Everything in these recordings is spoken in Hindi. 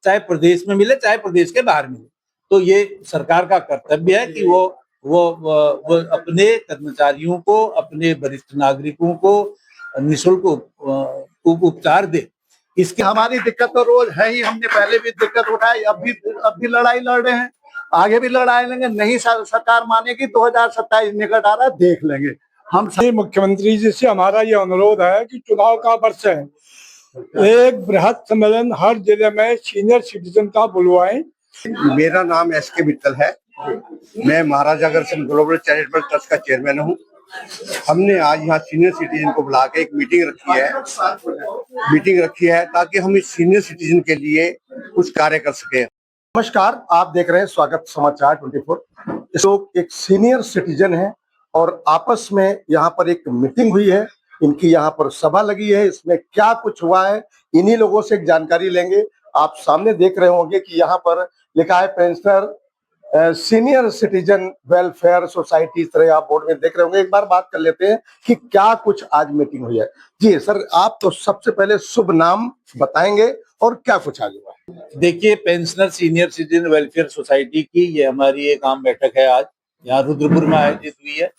चाहे प्रदेश में मिले चाहे प्रदेश के बाहर मिले। तो ये सरकार का कर्तव्य है कि वो अपने कर्मचारियों को, अपने वरिष्ठ नागरिकों को निःशुल्क उपचार दे। इसकी हमारी दिक्कत तो रोज है ही, हमने पहले भी दिक्कत उठाई, अब भी लड़ाई लड़ रहे हैं, आगे भी लड़ाई लेंगे। नहीं सरकार मानेगी, 2027 निकट आ रहा है, देख लेंगे। हम सभी मुख्यमंत्री जी से हमारा ये अनुरोध है कि चुनाव का वर्ष है, एक बृहद सम्मेलन हर जिले में सीनियर सिटीजन का बुलवाएं। मेरा नाम एसके मित्तल है, मैं Maharaja Agrasen global charitable trust का चेयरमैन हूँ। हमने आज यहाँ सीनियर सिटीजन को बुला के एक मीटिंग रखी है ताकि हम इस सीनियर सिटीजन के लिए कुछ कार्य कर सके। नमस्कार, आप देख रहे हैं स्वागत समाचार 24। इस लोग एक सीनियर सिटीजन हैं और आपस में यहाँ पर एक मीटिंग हुई है, इनकी यहाँ पर सभा लगी है। इसमें क्या कुछ हुआ है, इन्हीं लोगों से एक जानकारी लेंगे। आप सामने देख रहे होंगे कि यहाँ पर लिखा है pensioner senior citizen welfare society, इस तरह आप बोर्ड में देख रहे होंगे। एक बार बात कर लेते हैं कि क्या कुछ आज मीटिंग हुई है। जी सर, आप तो सबसे पहले शुभ नाम बताएंगे और क्या कुछ आज हुआ है। देखिए, pensioner senior citizen welfare society की ये हमारी एक आम बैठक है, आज यहाँ रुद्रपुर में आयोजित हुई है।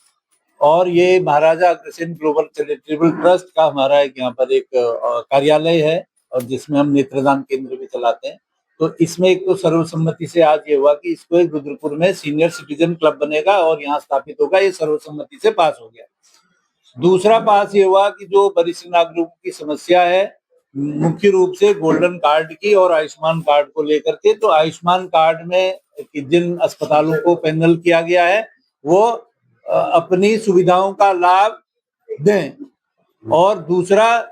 और ये Maharaja Agrasen global charitable trust का हमारा एक यहाँ पर एक कार्यालय है और जिसमें हम नेत्रदान केंद्र भी चलाते हैं। तो इसमें एक तो सर्वसम्मति से आज ये हुआ कि इसको एक रुद्रपुर में सीनियर सिटीजन क्लब बनेगा और यहाँ स्थापित होगा, ये सर्वसम्मति से पास हो गया। दूसरा पास ये हुआ कि जो वरिष्ठ नागरिकों की समस्या है, मुख्य रूप से गोल्डन कार्ड की और आयुष्मान कार्ड को लेकर के, तो आयुष्मान कार्ड में जिन अस्पतालों को पैनल किया गया है वो अपनी सुविधाओं का लाभ दें। और दूसरा,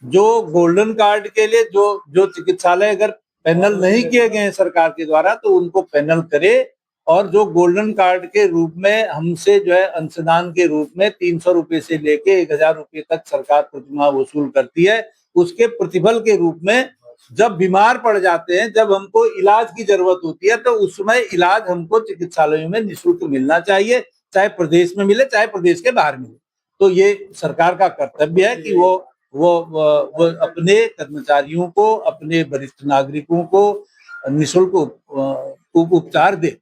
जो गोल्डन कार्ड के लिए जो चिकित्सालय अगर पैनल नहीं किए गए हैं सरकार के द्वारा, तो उनको पैनल करे। और जो गोल्डन कार्ड के रूप में हमसे जो है अंशदान के रूप में 300 रुपए से लेके 1000 रुपए तक सरकार प्रतिमाह वसूल करती है, उसके प्रतिफल के रूप में जब बीमार पड़ जाते हैं, जब हमको इलाज की जरूरत होती है, तो उस समय इलाज हमको चिकित्सालयों में निःशुल्क मिलना चाहिए, चाहे प्रदेश में मिले चाहे प्रदेश के बाहर मिले। तो ये सरकार का कर्तव्य है कि वो अपने कर्मचारियों को, अपने वरिष्ठ नागरिकों को निःशुल्क उपचार दे।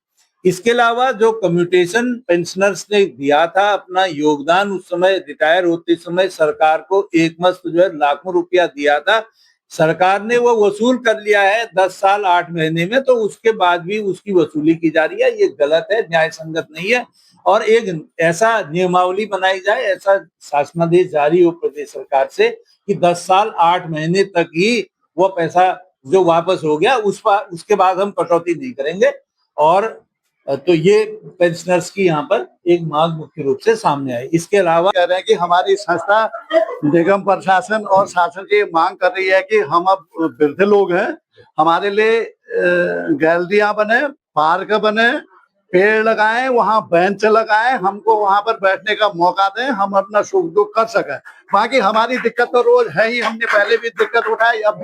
इसके अलावा जो कम्यूटेशन पेंशनर्स ने दिया था अपना योगदान, उस समय रिटायर होते समय सरकार को एकमुश्त जो है लाखों रुपया दिया था, सरकार ने वो वसूल कर लिया है 10 साल 8 महीने में। तो उसके बाद भी उसकी वसूली की जा रही है, ये गलत है, न्याय संगत नहीं है। और एक ऐसा नियमावली बनाई जाए, ऐसा शासनादेश जारी हो प्रदेश सरकार से कि 10 साल 8 महीने तक ही वो पैसा जो वापस हो गया उसके बाद हम कटौती नहीं करेंगे। और तो ये पेंशनर्स की यहाँ पर एक मांग मुख्य रूप से सामने आई। इसके अलावा कह रहे हैं कि हमारी संस्था निगम प्रशासन और शासन की मांग कर रही है कि हम अब वृद्ध लोग हैं, हमारे लिए गैलरियां बने, पार्क बने, पेड़ लगाएं, वहां बेंच लगाएं, हमको वहां पर बैठने का मौका दें, हम अपना सुख दुख कर सकें। बाकी हमारी दिक्कत तो रोज है ही, हमने पहले भी दिक्कत उठाई, अब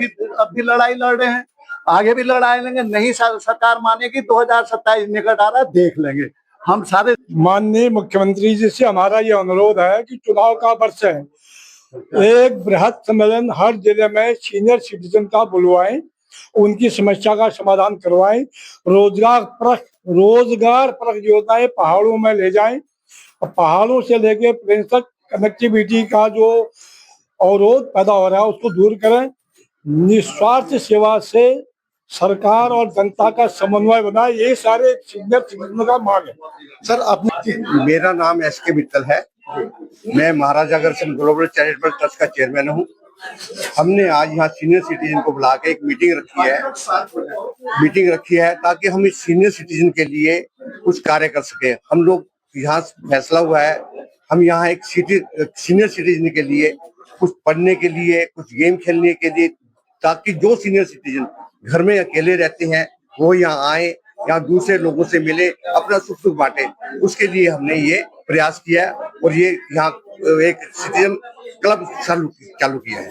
भी लड़ाई लड़ रहे हैं, आगे भी लड़ाई लेंगे। नहीं सरकार मानेगी, 2027 निकट आ रहा है, देख लेंगे। हम सारे माननीय मुख्यमंत्री जी से हमारा ये अनुरोध है कि चुनाव का वर्ष है, एक बृहद सम्मेलन हर जिले में सीनियर सिटीजन का बुलवाएं, उनकी समस्या का समाधान करवाएं, रोजगार परक योजनाएं पहाड़ों में ले जाएं, पहाड़ों से लेके प्लेन तक कनेक्टिविटी का जो अवरोध पैदा हो रहा है उसको दूर करें। निस्वार्थ सेवा से सरकार और जनता का समन्वय बनाए, ये सारे सीनियर सिटीजन का मांग है। सर अपने मेरा नाम एसके मित्तल है, मैं Maharaja Agrasen global charitable trust का चेयरमैन हूँ। हमने आज यहाँ सीनियर सिटीजन को बुला के एक मीटिंग रखी है ताकि हम इस सीनियर सिटीजन के लिए कुछ कार्य कर सके। हम लोग यहाँ फैसला हुआ है, हम यहाँ एक सीनियर सिटीजन के लिए कुछ पढ़ने के लिए, कुछ गेम खेलने के लिए, ताकि जो सीनियर सिटीजन घर में अकेले रहते हैं वो यहाँ आए, यहाँ दूसरे लोगों से मिले, अपना सुख दुख बांटे। उसके लिए हमने ये प्रयास किया और ये यहाँ एक सिटीजन क्लब चालू किया है।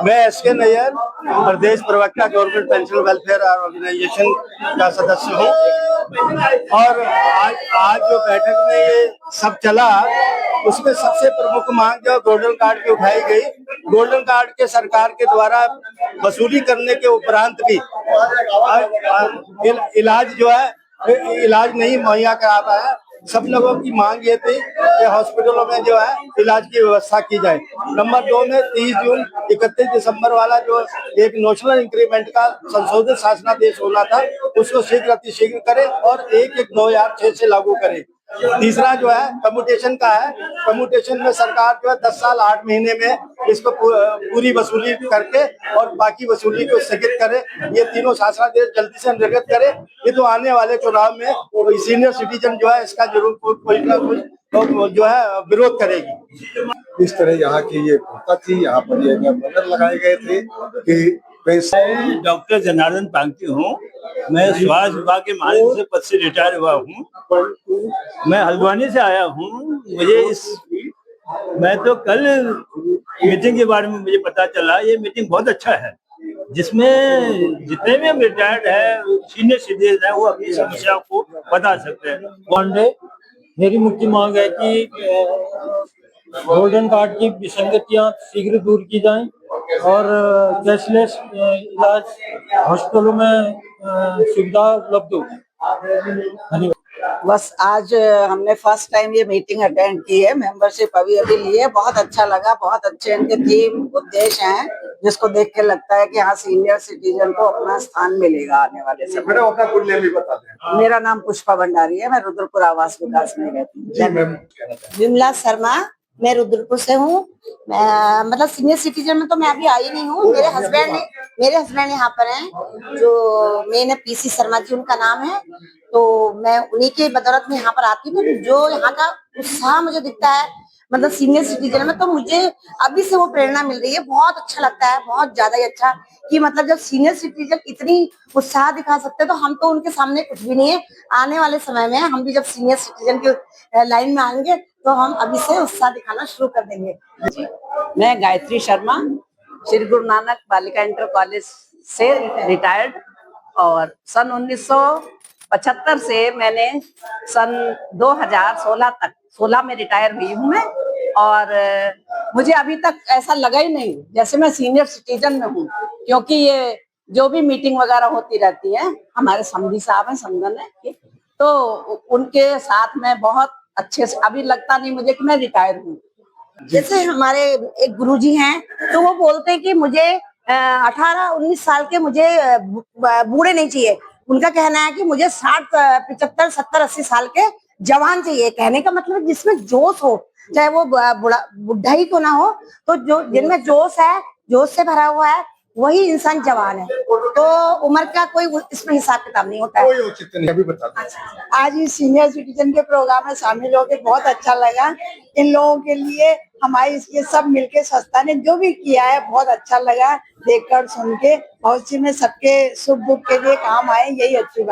मैं एसके नैयर, प्रदेश प्रवक्ता गवर्नमेंट पेंशन वेलफेयर ऑर्गेनाइजेशन का सदस्य हूँ। और आज जो बैठक में ये सब चला, उसमें सबसे प्रमुख मांग जो गोल्डन कार्ड की उठाई गई। गोल्डन कार्ड के सरकार के द्वारा वसूली करने के उपरांत भी इलाज जो है इलाज नहीं मुहैया करा पाया। सब लोगों की मांग ये थी कि हॉस्पिटलों में जो है इलाज की व्यवस्था की जाए। नंबर 2 में 30 जून 31 दिसंबर वाला जो एक नोशनल इंक्रीमेंट का संशोधित शासनादेश होना था उसको शीघ्र अतिशीघ्र करे और 1/1/2006 से लागू करे। तीसरा जो है कम्यूटेशन का है। कम्यूटेशन में सरकार जो है 10 साल 8 महीने में इसको पूरी वसूली करके और बाकी वसूली को स्थगित करे। ये तीनों शासनादेश जल्दी से निर्गत करे। ये तो आने वाले चुनाव में सीनियर सिटीजन जो है इसका जरूर कोई ना कुछ जो है विरोध करेगी। इस तरह यहाँ की ये भूमिका थी। यहाँ पर ये बैनर लगाए गए थे कि मैं डॉक्टर जनार्दन पांगती हूँ। मैं स्वास्थ्य विभाग के महानिदेशक पद से रिटायर हुआ हूँ। मैं हल्द्वानी से आया हूँ। मैं तो कल मीटिंग के बारे में मुझे पता चला। ये मीटिंग बहुत अच्छा है जिसमें जितने भी हम रिटायर्ड है सीनियर सिटीजन है वो अपनी समस्या को बता सकते हैं। पांडे, मेरी मुख्य मांग है कि गोल्डन कार्ड की विसंगतियां शीघ्र दूर की जाएं और कैशलेस इलाज हॉस्पिटलों में सुविधा उपलब्ध हो। धन्यवाद। बस आज हमने फर्स्ट टाइम ये मीटिंग अटेंड की है, मेंबरशिप अभी ली है। बहुत अच्छा लगा, बहुत अच्छे इनके थीम उद्देश्य हैं जिसको देख के लगता है कि हाँ सीनियर सिटीजन को अपना स्थान मिलेगा आने वाले समय। मैडम अपना फुल नेम भी बता दें। मेरा नाम पुष्पा भंडारी है, मैं रुद्रपुर आवास विकास में रहती हूँ। जी मैम। विमला शर्मा, मैं रुद्रपुर से हूँ। मतलब सीनियर सिटीजन में तो मैं अभी आई नहीं हूँ। मेरे हस्बैंड यहाँ पर हैं जो मेन पीसी शर्मा जी उनका नाम है, तो मैं उन्हीं के बदौलत में यहाँ पर आती हूँ। जो यहाँ का उत्साह मुझे दिखता है मतलब सीनियर सिटीजन में, तो मुझे अभी से वो प्रेरणा मिल रही है। बहुत अच्छा लगता है, बहुत ज्यादा ही अच्छा कि मतलब जब सीनियर सिटीजन इतनी उत्साह दिखा सकते हैं तो हम तो उनके सामने कुछ भी नहीं है। आने वाले समय में हम भी जब सीनियर सिटीजन की लाइन में आएंगे तो हम अभी से उत्साह दिखाना शुरू कर देंगे। मैं गायत्री शर्मा, श्री गुरु नानक बालिका इंटर कॉलेज से रिटायर्ड और सन 1975 से मैंने सन 2016 में रिटायर हुई हूँ मैं। और मुझे अभी तक ऐसा लगा ही नहीं जैसे मैं सीनियर सिटीजन में हूँ, क्योंकि ये जो भी मीटिंग वगैरह होती रहती है हमारे समधी साहब हैं समधन है, तो उनके साथ में बहुत अच्छे से अभी लगता नहीं मुझे कि मैं रिटायर हूँ। जैसे हमारे एक गुरुजी हैं तो वो बोलते हैं कि मुझे 18-19 साल के मुझे बूढ़े नहीं चाहिए। उनका कहना है कि मुझे 60, 75, 70, 80 साल के जवान चाहिए। कहने का मतलब जिसमें जोश हो, चाहे वो बुढ़ा ही क्यों ना हो, तो जो जिनमें जोश है, जोश से भरा हुआ है, वही इंसान जवान है। तो उम्र का कोई इसमें हिसाब किताब नहीं होता है। कोई औचित्य नहीं, अभी बता दें। आज इस सीनियर सिटीजन के प्रोग्राम में शामिल होकर बहुत अच्छा लगा। इन लोगों के लिए हमारी ये सब मिलके संस्था ने जो भी किया है बहुत अच्छा लगा देखकर सुन के। भविष्य में सबके सुख दुख के लिए काम आए, यही अच्छी बात।